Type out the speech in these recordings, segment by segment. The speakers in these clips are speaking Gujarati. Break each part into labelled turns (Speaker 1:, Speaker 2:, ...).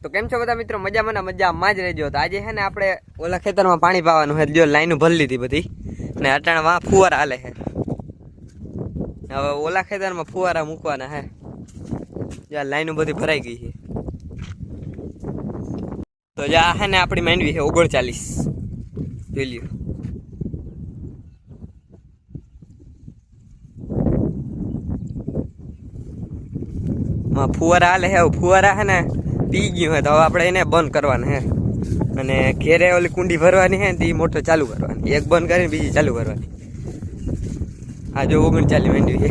Speaker 1: તો કેમ છો બધા મિત્રો? મજામાં જ રહેજો। તો આજે છે ને આપણે ઓલા ખેતરમાં પાણી પાવાનું છે, જો લાઈનો ભરી લીધી બધી ને અટાણે વાં ફુવારા હાલે છે। હવે ઓલા ખેતરમાં ફુવારા મૂકવાના છે, જ્યાં લાઈનો બધી ભરાઈ ગઈ છે। તો જ્યાં છે ને આપણી માંડવી છે 39, જોઈ લ્યો। ફુવારા હાલે છે, ફુવારા છે ને પી ગયું હોય તો હવે આપણે એને બંધ કરવાના છે અને ઘેરે ઓલી કુંડી ભરવાની છે ને તે મોટર ચાલુ કરવાની, એક બંધ કરીને બીજી ચાલુ કરવાની। આ જો 39 માંડવી છે।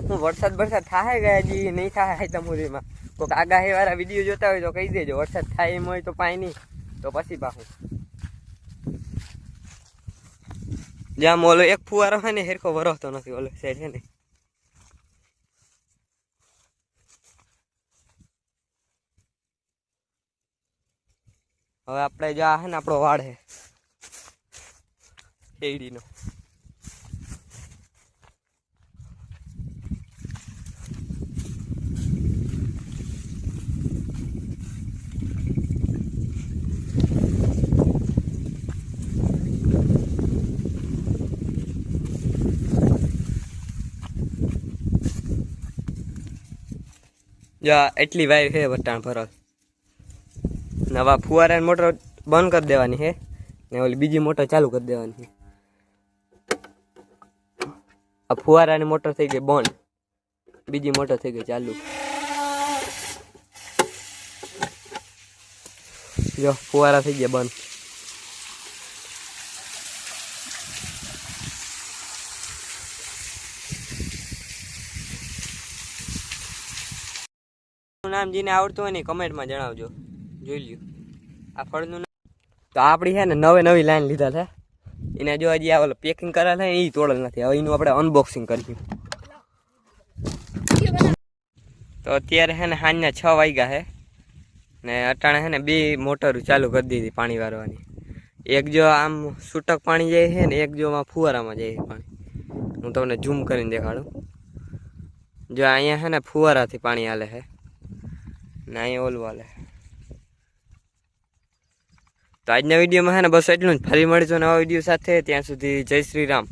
Speaker 1: હું વરસાદ થાય ગયા હજી નહીં થાય હાઈતમુરીમાં કોઈક આગાહી વાળા વિડીયો જોતા હોય તો કહી દેજો, વરસાદ થાય એમ હોય તો પાય નહીં તો પછી પાછું જ્યાં ઓલો એક ફુવારો છે ને હેરખો વરસતો નથી, ઓલો સાઈડ છે ને હવે આપણે જ્યાં છે ને આપણો વાડ છે શેરડીનો, એટલી વાય છે વટાણ ભરલ। નવા ફુવારાની મોટર બંધ કરી દેવાની છે ને ઓલી બીજી મોટર ચાલુ કરી દેવાની છે। આ ફુવારાની મોટર થઈ ગઈ બંધ, બીજી મોટર થઈ ગઈ ચાલુ। જો ફુવારા થઈ ગયા બંધ। નામ જેને આવડતું હોય ને કમેન્ટમાં જણાવજો, જોઈ લ્યો। આ ફળનું તો આપણી છે ને નવી લાઈન લીધા છે, એને જો હજી આ ઓલો પેકિંગ કરેલા છે એ તોડેલ નથી, હવે એનું આપણે અનબોક્સિંગ કરીશું। તો અત્યારે છે ને સાંજના 6 વાગ્યા છે ને અટાણે છે ને 2 મોટરો ચાલુ કરી દીધી પાણી વારવાની, એક જો આમ છૂટક પાણી જાય છે ને એક જો ફુવારામાં જાય છે પાણી। હું તમને ઝૂમ કરીને દેખાડું, જો અહીંયા છે ને ફુવારાથી પાણી હાલે છે ને અહીંયા ઓલું હાલે। તો આજના વિડીયોમાં છે ને બસ એટલું જ, ફરી મળીશું નવા વિડીયો સાથે, ત્યાં સુધી જય શ્રી રામ।